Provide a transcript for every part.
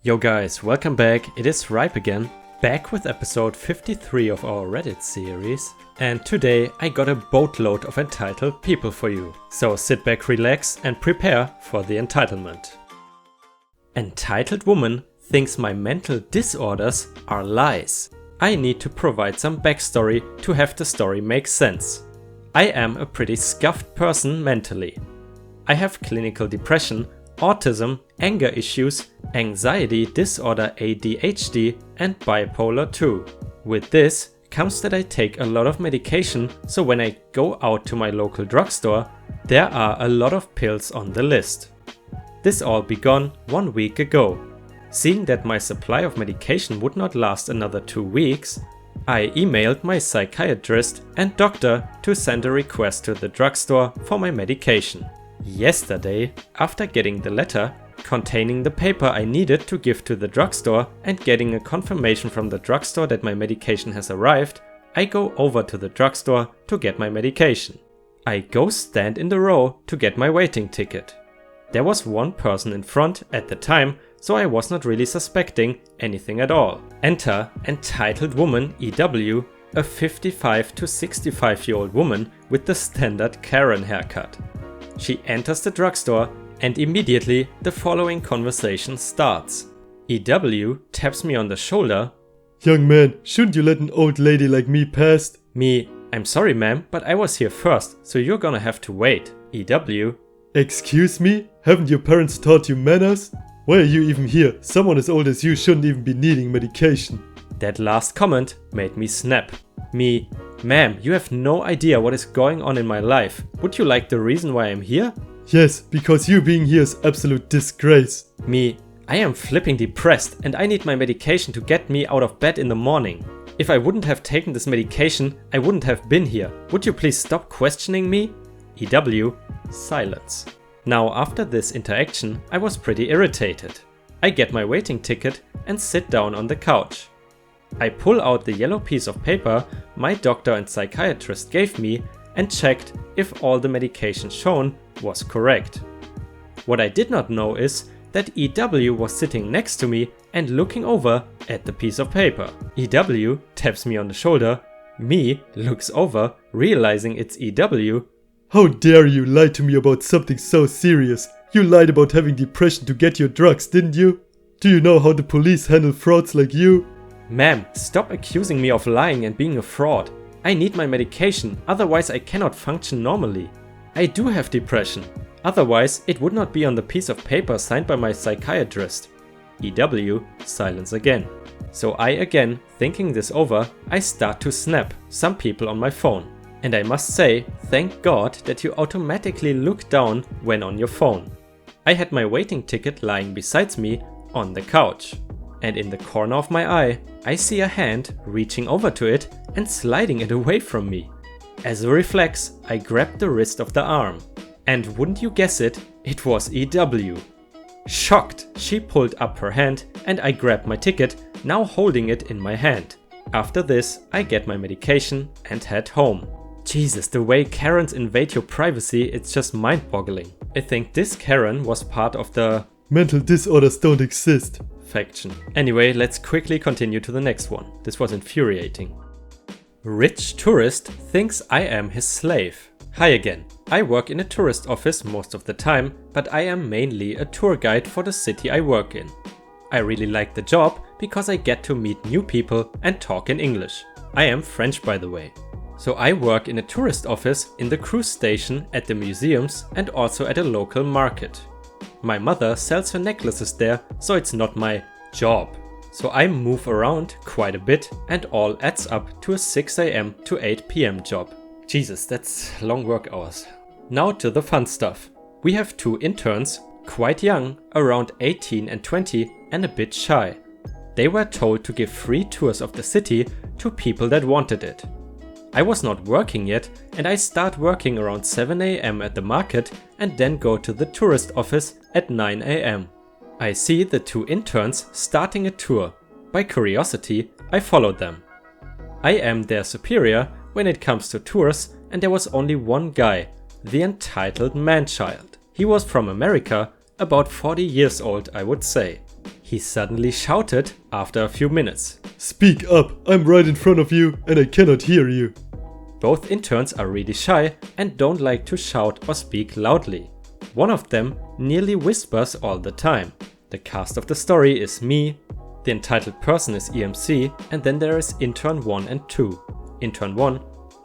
Yo guys, welcome back, it is Ripe again, back with episode 53 of our Reddit series, and today I got a boatload of entitled people for you, so sit back, relax and prepare for the entitlement. Entitled woman thinks my mental disorders are lies. I need to provide some backstory to have the story make sense. I am a pretty scuffed person mentally. I have clinical depression, autism, anger issues, anxiety disorder ADHD and bipolar 2. With this comes that I take a lot of medication, so when I go out to my local drugstore, there are a lot of pills on the list. This all began 1 week ago. Seeing that my supply of medication would not last another 2 weeks, I emailed my psychiatrist and doctor to send a request to the drugstore for my medication. Yesterday, after getting the letter containing the paper I needed to give to the drugstore and getting a confirmation from the drugstore that my medication has arrived, I go over to the drugstore to get my medication. I go stand in the row to get my waiting ticket. There was one person in front at the time, so I was not really suspecting anything at all. Enter entitled woman EW, a 55 to 65-year-old woman with the standard Karen haircut. She enters the drugstore and immediately the following conversation starts. EW taps me on the shoulder. Young man, shouldn't you let an old lady like me past? Me, I'm sorry ma'am, but I was here first, so you're gonna have to wait. EW. Excuse me? Haven't your parents taught you manners? Why are you even here? Someone as old as you shouldn't even be needing medication. That last comment made me snap. Me, ma'am, you have no idea what is going on in my life. Would you like the reason why I'm here? Yes, because you being here is absolute disgrace. Me, I am flipping depressed and I need my medication to get me out of bed in the morning. If I wouldn't have taken this medication, I wouldn't have been here. Would you please stop questioning me? EW, silence. Now after this interaction, I was pretty irritated. I get my waiting ticket and sit down on the couch. I pull out the yellow piece of paper my doctor and psychiatrist gave me and checked if all the medication shown was correct. What I did not know is that EW was sitting next to me and looking over at the piece of paper. EW taps me on the shoulder. Me looks over, realizing it's EW. How dare you lie to me about something so serious? You lied about having depression to get your drugs, didn't you? Do you know how the police handle frauds like you? Ma'am, stop accusing me of lying and being a fraud. I need my medication, otherwise I cannot function normally. I do have depression, otherwise it would not be on the piece of paper signed by my psychiatrist. EW, silence again. So I again, thinking this over, I start to snap some people on my phone. And I must say, thank God that you automatically look down when on your phone. I had my waiting ticket lying beside me on the couch. And in the corner of my eye, I see a hand reaching over to it and sliding it away from me. As a reflex, I grabbed the wrist of the arm. And wouldn't you guess it, it was EW. Shocked, she pulled up her hand and I grabbed my ticket, now holding it in my hand. After this, I get my medication and head home. Jesus, the way Karens invade your privacy, it's just mind-boggling. I think this Karen was part of the mental disorders don't exist faction. Anyway, let's quickly continue to the next one. This was infuriating. Rich tourist thinks I am his slave. Hi again. I work in a tourist office most of the time, but I am mainly a tour guide for the city I work in. I really like the job because I get to meet new people and talk in English. I am French, by the way. So I work in a tourist office in the cruise station, at the museums and also at a local market. My mother sells her necklaces there, so it's not my job. So I move around quite a bit and all adds up to a 6 AM to 8 PM job. Jesus, that's long work hours. Now to the fun stuff. We have 2 interns, quite young, around 18 and 20 and a bit shy. They were told to give free tours of the city to people that wanted it. I was not working yet and I start working around 7 AM at the market and then go to the tourist office at 9 AM. I see the 2 interns starting a tour. By curiosity, I followed them. I am their superior when it comes to tours and there was only one guy, the entitled man-child. He was from America, about 40 years old I would say. he suddenly shouted after a few minutes. Speak up, I'm right in front of you and I cannot hear you. Both interns are really shy and don't like to shout or speak loudly. One of them nearly whispers all the time. The cast of the story is me, the entitled person is EMC, and then there is intern 1 and 2. Intern 1: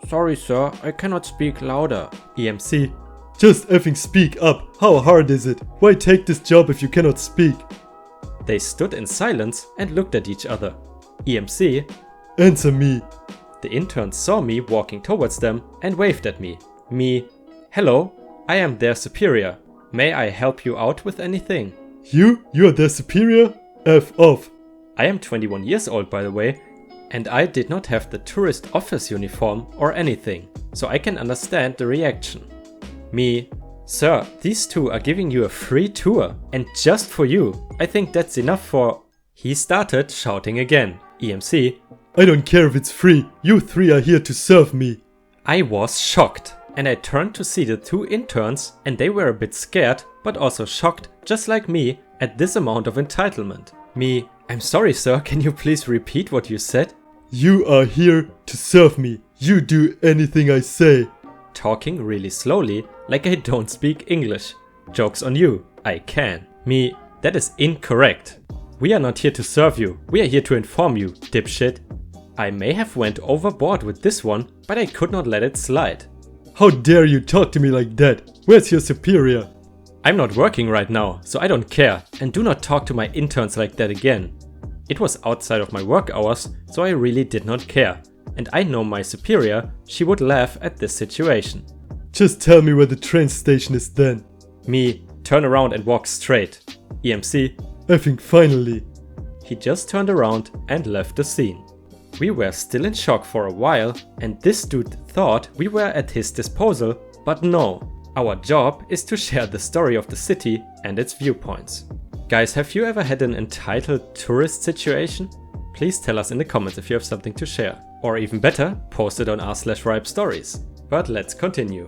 "Sorry sir, I cannot speak louder." EMC: "Just effing speak up, how hard is it? Why take this job if you cannot speak?" They stood in silence and looked at each other. EMC: "Answer me." The interns saw me walking towards them and waved at me. Me: "Hello, I am their superior. May I help you out with anything?" You are their superior? F off. I am 21 years old, by the way, and I did not have the tourist office uniform or anything, so I can understand the reaction. Me: "Sir, these two are giving you a free tour, and just for you. I think that's enough for..." He started shouting again. EMC: "I don't care if it's free, you three are here to serve me." I was shocked, and I turned to see the two interns, and they were a bit scared, but also shocked, just like me, at this amount of entitlement. Me: "I'm sorry sir, can you please repeat what you said?" "You are here to serve me. You do anything I say." Talking really slowly, like I don't speak English. Joke's on you, I can. Me: "That is incorrect. We are not here to serve you, we are here to inform you, dipshit." I may have went overboard with this one, but I could not let it slide. "How dare you talk to me like that? Where's your superior?" I'm not working right now, so I don't care, and do not talk to my interns like that again. It was outside of my work hours, so I really did not care. And I know my superior, she would laugh at this situation. "Just tell me where the train station is then." Me: "Turn around and walk straight." EMC: "Effing finally." He just turned around and left the scene. We were still in shock for a while, and this dude thought we were at his disposal, but no. Our job is to share the story of the city and its viewpoints. Guys, have you ever had an entitled tourist situation? Please tell us in the comments if you have something to share. Or even better, post it on r/ripe stories. But let's continue.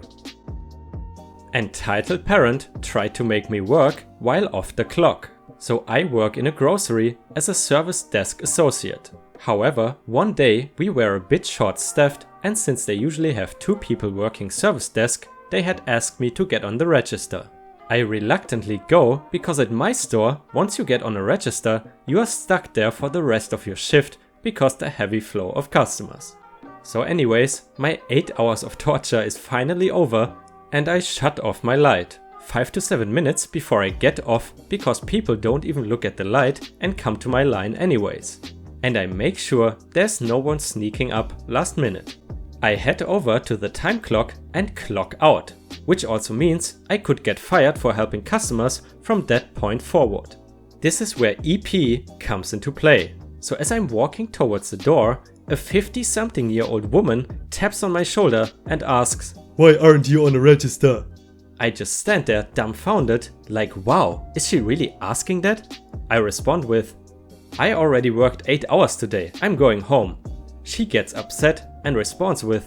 Entitled parent tried to make me work while off the clock. So I work in a grocery as a service desk associate. However, one day we were a bit short-staffed, and since they usually have 2 people working service desk, they had asked me to get on the register. I reluctantly go because at my store, once you get on a register, you are stuck there for the rest of your shift because the heavy flow of customers. So anyways, my 8 hours of torture is finally over and I shut off my light. 5 to 7 minutes before I get off because people don't even look at the light and come to my line anyways. And I make sure there's no one sneaking up last minute. I head over to the time clock and clock out, which also means I could get fired for helping customers from that point forward. This is where EP comes into play. So as I'm walking towards the door, a 50-something-year-old woman taps on my shoulder and asks, "Why aren't you on a register?" I just stand there dumbfounded, like wow, is she really asking that? I respond with, "I already worked 8 hours today, I'm going home." She gets upset and responds with,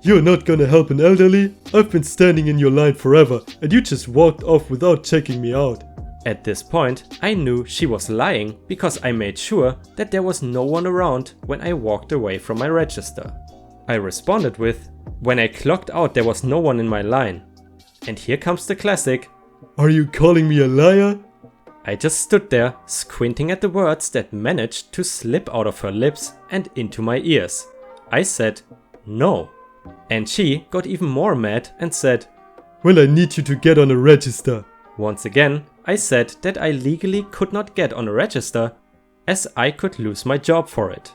"You're not gonna help an elderly? I've been standing in your line forever and you just walked off without checking me out." At this point, I knew she was lying because I made sure that there was no one around when I walked away from my register. I responded with, "When I clocked out there was no one in my line." And here comes the classic, "Are you calling me a liar?" I just stood there, squinting at the words that managed to slip out of her lips and into my ears. I said, "No." And she got even more mad and said, "Well, I need you to get on a register." Once again, I said that I legally could not get on a register as I could lose my job for it.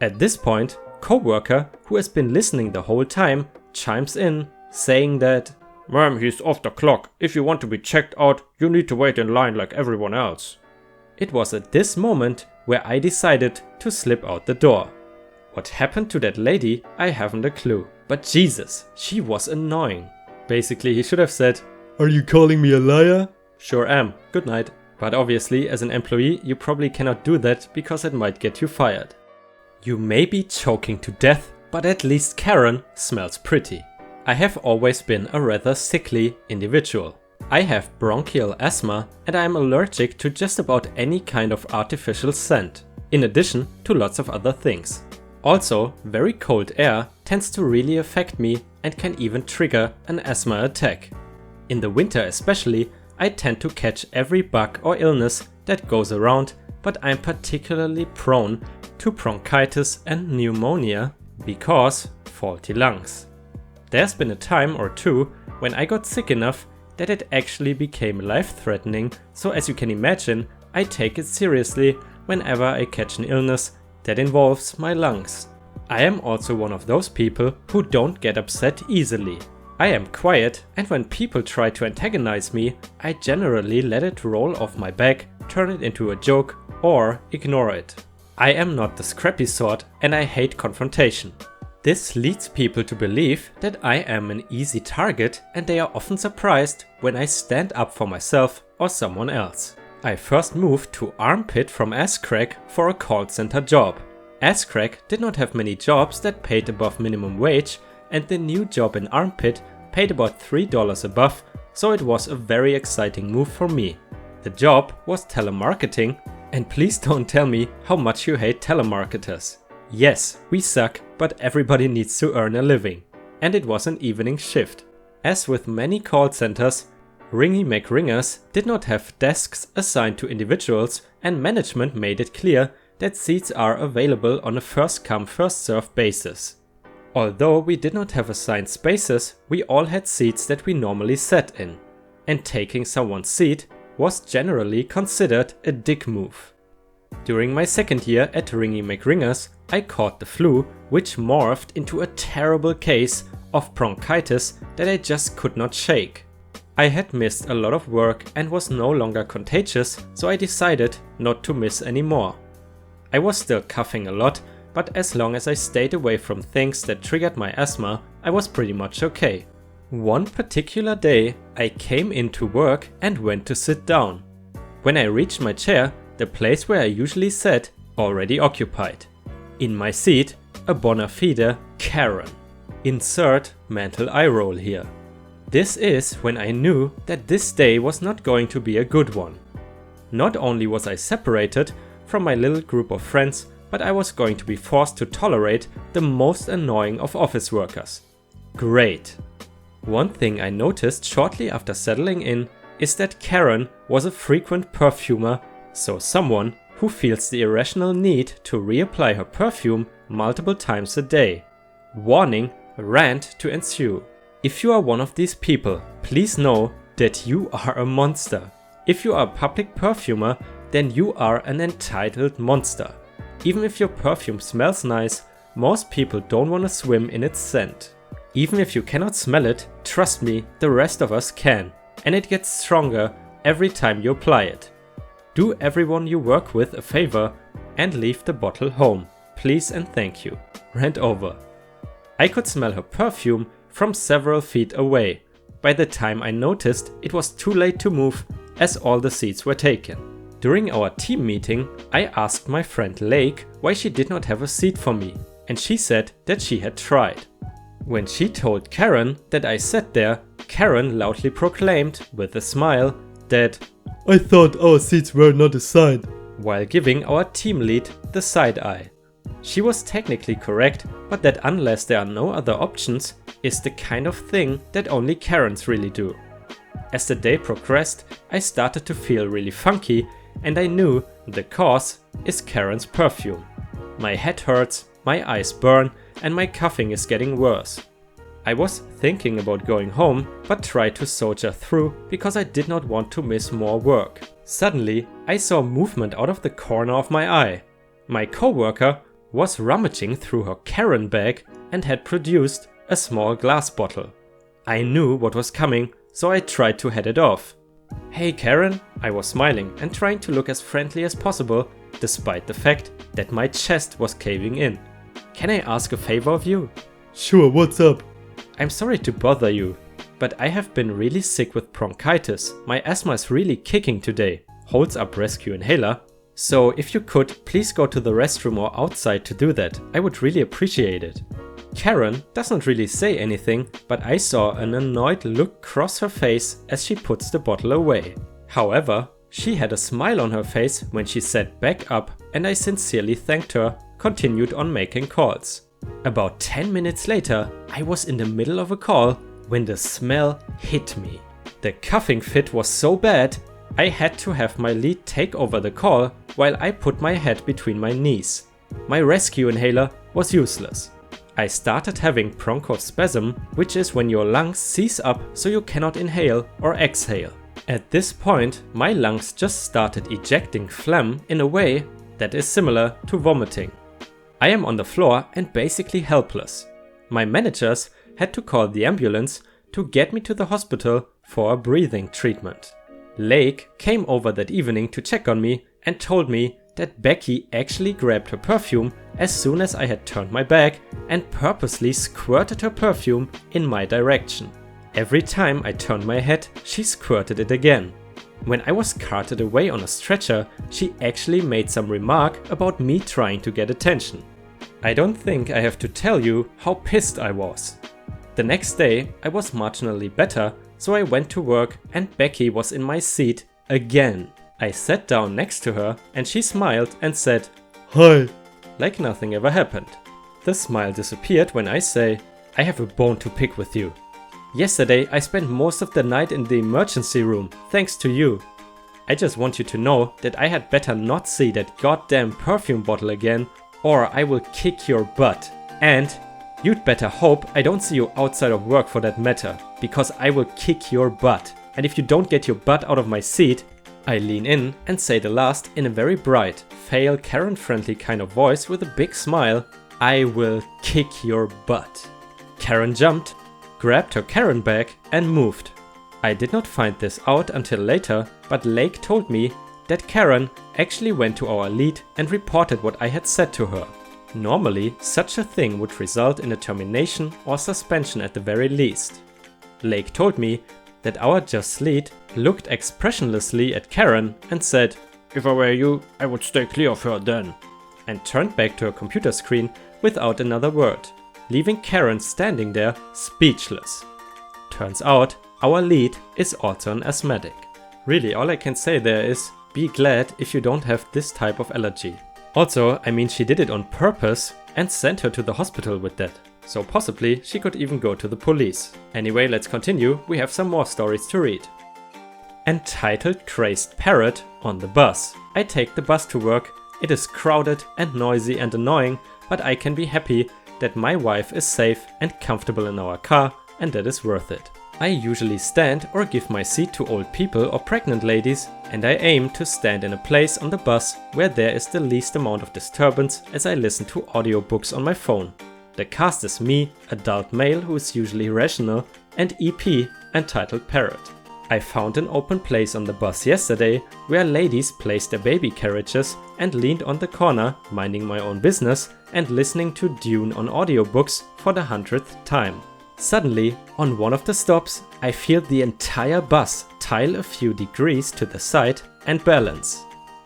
At this point, coworker, who has been listening the whole time, chimes in, saying that, "Ma'am, he's off the clock. If you want to be checked out, you need to wait in line like everyone else." It was at this moment where I decided to slip out the door. What happened to that lady, I haven't a clue. But Jesus, she was annoying. Basically, he should have said, "Are you calling me a liar?" "Sure am, good night." But obviously, as an employee, you probably cannot do that because it might get you fired. You may be choking to death, but at least Karen smells pretty. I have always been a rather sickly individual. I have bronchial asthma and I am allergic to just about any kind of artificial scent, in addition to lots of other things. Also, very cold air tends to really affect me and can even trigger an asthma attack. In the winter especially, I tend to catch every bug or illness that goes around, but I'm particularly prone to bronchitis and pneumonia because faulty lungs. There's been a time or two when I got sick enough that it actually became life-threatening, so as you can imagine, I take it seriously whenever I catch an illness that involves my lungs. I am also one of those people who don't get upset easily. I am quiet, and when people try to antagonize me, I generally let it roll off my back, turn it into a joke, or ignore it. I am not the scrappy sort and I hate confrontation. This leads people to believe that I am an easy target and they are often surprised when I stand up for myself or someone else. I first moved to Armpit from Asscrack for a call center job. Asscrack did not have many jobs that paid above minimum wage, and the new job in Armpit paid about $3 above, so it was a very exciting move for me. The job was telemarketing, and please don't tell me how much you hate telemarketers. Yes, we suck, but everybody needs to earn a living. And it was an evening shift. As with many call centers, Ringy McRingers did not have desks assigned to individuals, and management made it clear that seats are available on a first-come, first-served basis. Although we did not have assigned spaces, we all had seats that we normally sat in. And taking someone's seat was generally considered a dick move. During my second year at Ringy McRingers, I caught the flu, which morphed into a terrible case of bronchitis that I just could not shake. I had missed a lot of work and was no longer contagious, so I decided not to miss anymore. I was still coughing a lot, but as long as I stayed away from things that triggered my asthma, I was pretty much okay. One particular day, I came into work and went to sit down. When I reached my chair, the place where I usually sat already occupied. In my seat, a bona fide Karen. Insert mental eye roll here. This is when I knew that this day was not going to be a good one. Not only was I separated from my little group of friends, but I was going to be forced to tolerate the most annoying of office workers. Great. One thing I noticed shortly after settling in is that Karen was a frequent perfumer, so someone who feels the irrational need to reapply her perfume multiple times a day. Warning, rant to ensue. If you are one of these people, please know that you are a monster. If you are a public perfumer, then you are an entitled monster. Even if your perfume smells nice, most people don't want to swim in its scent. Even if you cannot smell it, trust me, the rest of us can, and it gets stronger every time you apply it. Do everyone you work with a favor and leave the bottle home, please and thank you. Rant over. I could smell her perfume from several feet away. By the time I noticed, it was too late to move as all the seats were taken. During our team meeting, I asked my friend Lake why she did not have a seat for me, and she said that she had tried. When she told Karen that I sat there, Karen loudly proclaimed, with a smile, that I thought our seats were not assigned, while giving our team lead the side eye. She was technically correct, but that unless there are no other options, is the kind of thing that only Karens really do. As the day progressed, I started to feel really funky, and I knew the cause is Karen's perfume. My head hurts, my eyes burn, and my coughing is getting worse. I was thinking about going home, but tried to soldier through because I did not want to miss more work. Suddenly, I saw movement out of the corner of my eye. My coworker was rummaging through her Karen bag and had produced a small glass bottle. I knew what was coming, so I tried to head it off. Hey Karen, I was smiling and trying to look as friendly as possible, despite the fact that my chest was caving in. Can I ask a favor of you? Sure, what's up? I'm sorry to bother you, but I have been really sick with bronchitis. My asthma is really kicking today. Holds up rescue inhaler. So if you could, please go to the restroom or outside to do that. I would really appreciate it. Karen doesn't really say anything, but I saw an annoyed look cross her face as she puts the bottle away. However, she had a smile on her face when she sat back up, and I sincerely thanked her, continued on making calls. About 10 minutes later, I was in the middle of a call when the smell hit me. The coughing fit was so bad, I had to have my lead take over the call while I put my head between my knees. My rescue inhaler was useless. I started having bronchospasm, which is when your lungs seize up so you cannot inhale or exhale. At this point, my lungs just started ejecting phlegm in a way that is similar to vomiting. I am on the floor and basically helpless. My managers had to call the ambulance to get me to the hospital for a breathing treatment. Lake came over that evening to check on me and told me that Becky actually grabbed her perfume as soon as I had turned my back and purposely squirted her perfume in my direction. Every time I turned my head, she squirted it again. When I was carted away on a stretcher, she actually made some remark about me trying to get attention. I don't think I have to tell you how pissed I was. The next day, I was marginally better, so I went to work and Becky was in my seat again. I sat down next to her and she smiled and said, "Hi," like nothing ever happened. The smile disappeared when I say, "I have a bone to pick with you. Yesterday I spent most of the night in the emergency room, thanks to you. I just want you to know that I had better not see that goddamn perfume bottle again, or I will kick your butt. And you'd better hope I don't see you outside of work for that matter, because I will kick your butt. And if you don't get your butt out of my seat," I lean in and say the last in a very bright, pale, Karen-friendly kind of voice with a big smile, "I will kick your butt." Karen jumped, grabbed her Karen bag and moved. I did not find this out until later, but Lake told me that Karen actually went to our lead and reported what I had said to her. Normally, such a thing would result in a termination or suspension at the very least. Lake told me that our just lead looked expressionlessly at Karen and said, "If I were you, I would stay clear of her then," and turned back to her computer screen without another word, leaving Karen standing there speechless. Turns out, our lead is also an asthmatic. Really, all I can say there is, be glad if you don't have this type of allergy. Also, I mean, she did it on purpose and sent her to the hospital with that. So possibly she could even go to the police. Anyway, let's continue, we have some more stories to read. Entitled Crazed Parrot on the bus. I take the bus to work. It is crowded and noisy and annoying, but I can be happy that my wife is safe and comfortable in our car, and that is worth it. I usually stand or give my seat to old people or pregnant ladies, and I aim to stand in a place on the bus where there is the least amount of disturbance as I listen to audiobooks on my phone. The cast is me, adult male who is usually rational, and EP, entitled parrot. I found an open place on the bus yesterday where ladies placed their baby carriages and leaned on the corner, minding my own business and listening to Dune on audiobooks for the 100th time. Suddenly, on one of the stops, I feel the entire bus tile a few degrees to the side and balance.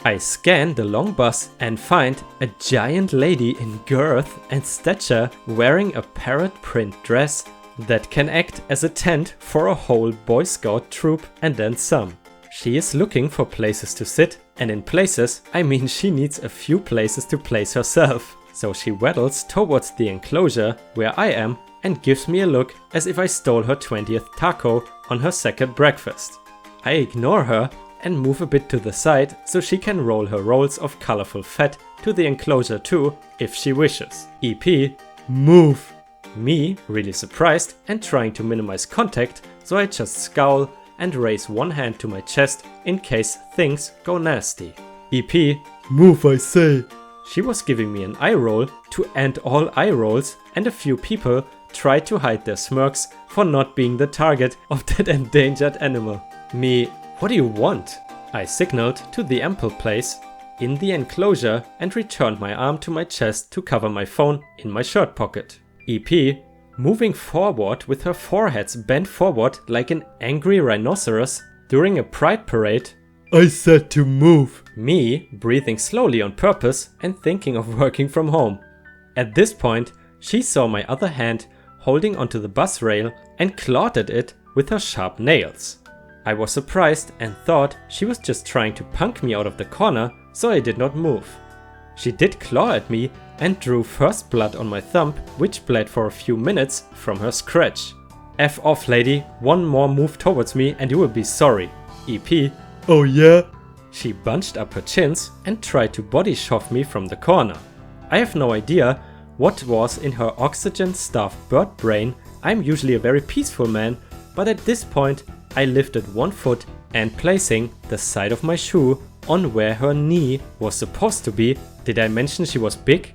I scan the long bus and find a giant lady in girth and stature wearing a parrot print dress that can act as a tent for a whole Boy Scout troop and then some. She is looking for places to sit, and in places, I mean she needs a few places to place herself. So she waddles towards the enclosure where I am and gives me a look as if I stole her 20th taco on her second breakfast. I ignore her and move a bit to the side so she can roll her rolls of colorful fat to the enclosure too, if she wishes. EP, "Move." Me, really surprised and trying to minimize contact, so I just scowl and raise one hand to my chest in case things go nasty. EP, "Move, I say." She was giving me an eye roll to end all eye rolls, and a few people tried to hide their smirks for not being the target of that endangered animal. Me, "What do you want?" I signaled to the ample place in the enclosure and returned my arm to my chest to cover my phone in my shirt pocket. EP, moving forward with her foreheads bent forward like an angry rhinoceros during a pride parade. "I said to move." Me, breathing slowly on purpose and thinking of working from home. At this point, She saw my other hand holding onto the bus rail and clawed at it with her sharp nails. I was surprised and thought she was just trying to punk me out of the corner, so I did not move. She did claw at me and drew first blood on my thumb, which bled for a few minutes from her scratch. F off, lady, one more move towards me and you will be sorry. EP. Oh yeah? She bunched up her chins and tried to body shove me from the corner. I have no idea what was in her oxygen-starved bird brain. I'm usually a very peaceful man, but at this point I lifted one foot and placing the side of my shoe on where her knee was supposed to be. Did I mention she was big?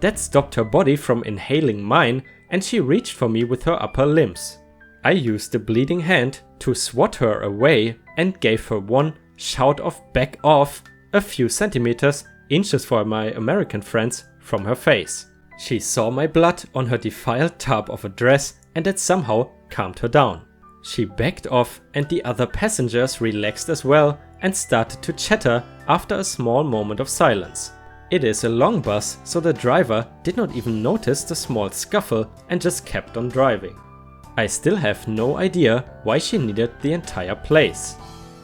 That stopped her body from inhaling mine and she reached for me with her upper limbs. I used the bleeding hand to swat her away and gave her one shout of back off a few centimeters, inches for my American friends, from her face. She saw my blood on her defiled tub of a dress and that somehow calmed her down. She backed off and the other passengers relaxed as well and started to chatter after a small moment of silence. It is a long bus, so the driver did not even notice the small scuffle and just kept on driving. I still have no idea why she needed the entire place.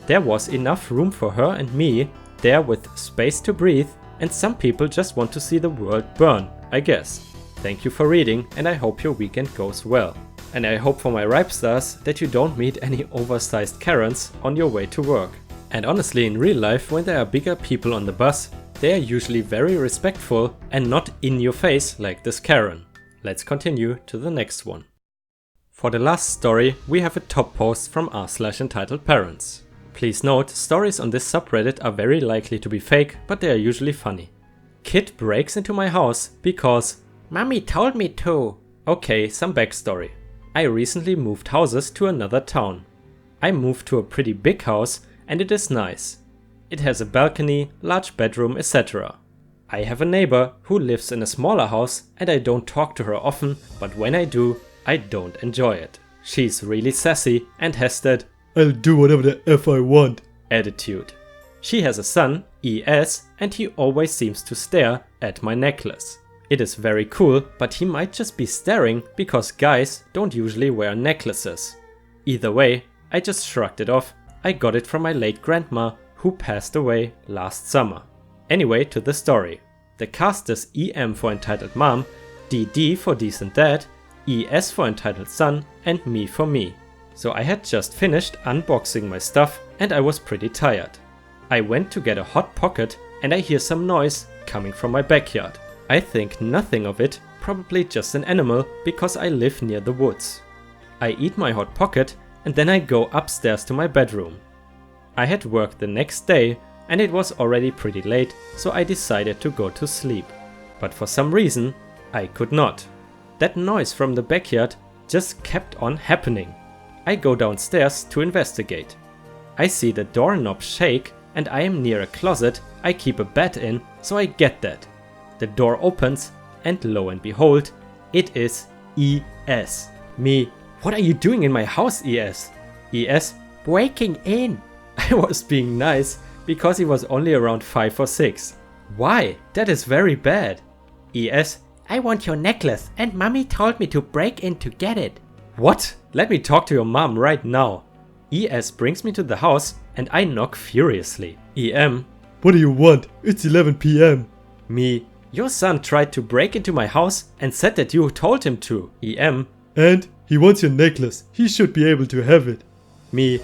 There was enough room for her and me there with space to breathe, and some people just want to see the world burn, I guess. Thank you for reading and I hope your weekend goes well. And I hope for my ripe stars that you don't meet any oversized Karens on your way to work. And honestly, in real life, when there are bigger people on the bus, they are usually very respectful and not in your face like this Karen. Let's continue to the next one. For the last story, we have a top post from r/EntitledParents. Please note, stories on this subreddit are very likely to be fake, but they are usually funny. Kid breaks into my house because Mommy told me to. Okay, some backstory. I recently moved houses to another town. I moved to a pretty big house and it is nice. It has a balcony, large bedroom, etc. I have a neighbor who lives in a smaller house and I don't talk to her often, but when I do, I don't enjoy it. She's really sassy and has that I'll do whatever the F I want attitude. She has a son, ES, and he always seems to stare at my necklace. It is very cool, but he might just be staring because guys don't usually wear necklaces. Either way, I just shrugged it off. I got it from my late grandma who passed away last summer. Anyway, to the story. The cast is EM for Entitled Mom, DD for Decent Dad, ES for Entitled Son, and me for me. So I had just finished unboxing my stuff and I was pretty tired. I went to get a hot pocket and I hear some noise coming from my backyard. I think nothing of it, probably just an animal because I live near the woods. I eat my hot pocket and then I go upstairs to my bedroom. I had work the next day and it was already pretty late, so I decided to go to sleep. But for some reason, I could not. That noise from the backyard just kept on happening. I go downstairs to investigate. I see the doorknob shake and I am near a closet I keep a bed in, so I get that. The door opens and lo and behold, it is ES. Me, what are you doing in my house, ES? ES, breaking in. I was being nice because he was only around 5 or 6. Why? That is very bad. ES, I want your necklace and mommy told me to break in to get it. What? Let me talk to your mom right now. ES brings me to the house and I knock furiously. EM, What do you want? It's 11 PM. Me, your son tried to break into my house and said that you told him to. EM, And he wants your necklace. He should be able to have it. Me,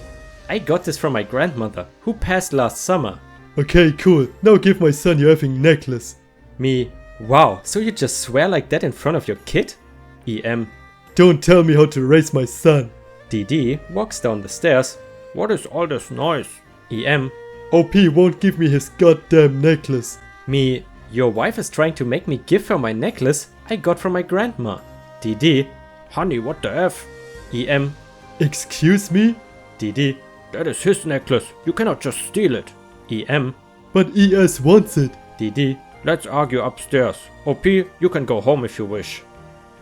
I got this from my grandmother who passed last summer. Okay, cool. Now give my son your effing necklace. Me, wow, so you just swear like that in front of your kid? EM, Don't tell me how to raise my son. DD walks down the stairs. What is all this noise? EM, OP won't give me his goddamn necklace. Me, your wife is trying to make me give her my necklace I got from my grandma. DD, honey, what the F? EM, Excuse me? DD, that is his necklace. You cannot just steal it. EM, But ES wants it. DD, let's argue upstairs. OP, you can go home if you wish.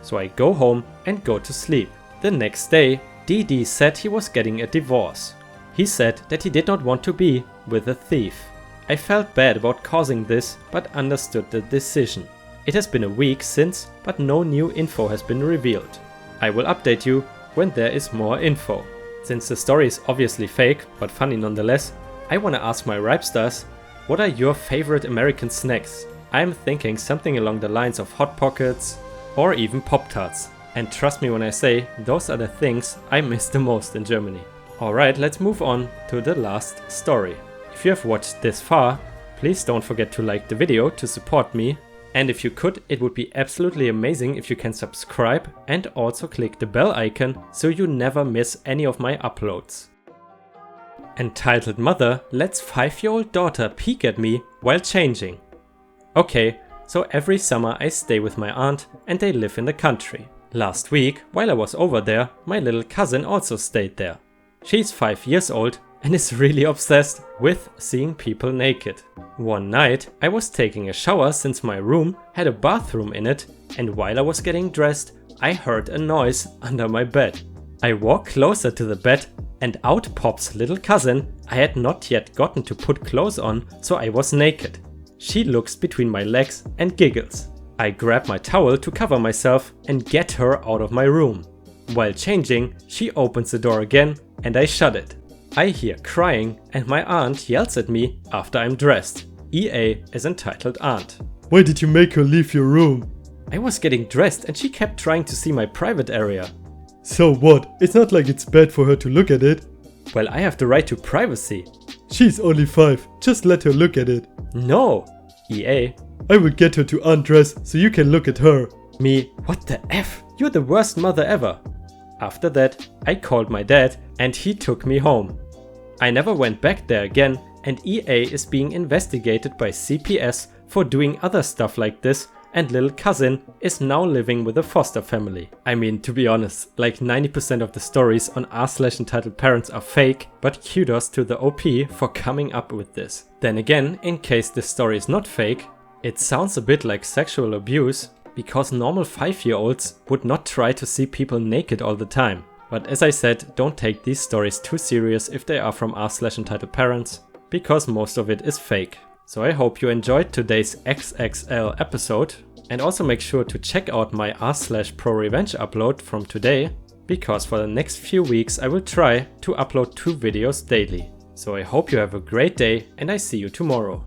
So I go home and go to sleep. The next day, DD said he was getting a divorce. He said that he did not want to be with a thief. I felt bad about causing this, but understood the decision. It has been a week since, but no new info has been revealed. I will update you when there is more info. Since the story is obviously fake, but funny nonetheless, I wanna ask my Ripestars, what are your favorite American snacks? I'm thinking something along the lines of Hot Pockets or even Pop-Tarts. And trust me when I say, those are the things I miss the most in Germany. Alright, let's move on to the last story. If you have watched this far, please don't forget to like the video to support me. And if you could, it would be absolutely amazing if you can subscribe and also click the bell icon so you never miss any of my uploads. Entitled mother lets 5-year-old daughter peek at me while changing. Okay, so every summer I stay with my aunt and they live in the country. Last week, while I was over there, my little cousin also stayed there. She's 5 years old and is really obsessed with seeing people naked. One night I was taking a shower since my room had a bathroom in it, and while I was getting dressed I heard a noise under my bed. I walk closer to the bed and out pops little cousin. I had not yet gotten to put clothes on, so I was naked. She looks between my legs and giggles. I grab my towel to cover myself and get her out of my room. While changing, she opens the door again and I shut it. I hear crying and my aunt yells at me after I'm dressed. EA is entitled aunt. Why did you make her leave your room? I was getting dressed and she kept trying to see my private area. So what? It's not like it's bad for her to look at it. Well, I have the right to privacy. She's only 5, just let her look at it. No, EA. I will get her to undress so you can look at her. Me, what the F? You're the worst mother ever. After that, I called my dad and he took me home. I never went back there again, and EA is being investigated by CPS for doing other stuff like this, and little cousin is now living with a foster family. I mean, to be honest, like 90% of the stories on r/EntitledParents are fake, but kudos to the OP for coming up with this. Then again, in case this story is not fake, it sounds a bit like sexual abuse, because normal 5-year-olds would not try to see people naked all the time. But as I said, don't take these stories too serious if they are from r/EntitledParents, because most of it is fake. So I hope you enjoyed today's XXL episode, and also make sure to check out my r/ProRevenge upload from today, because for the next few weeks I will try to upload 2 videos daily. So I hope you have a great day and I see you tomorrow.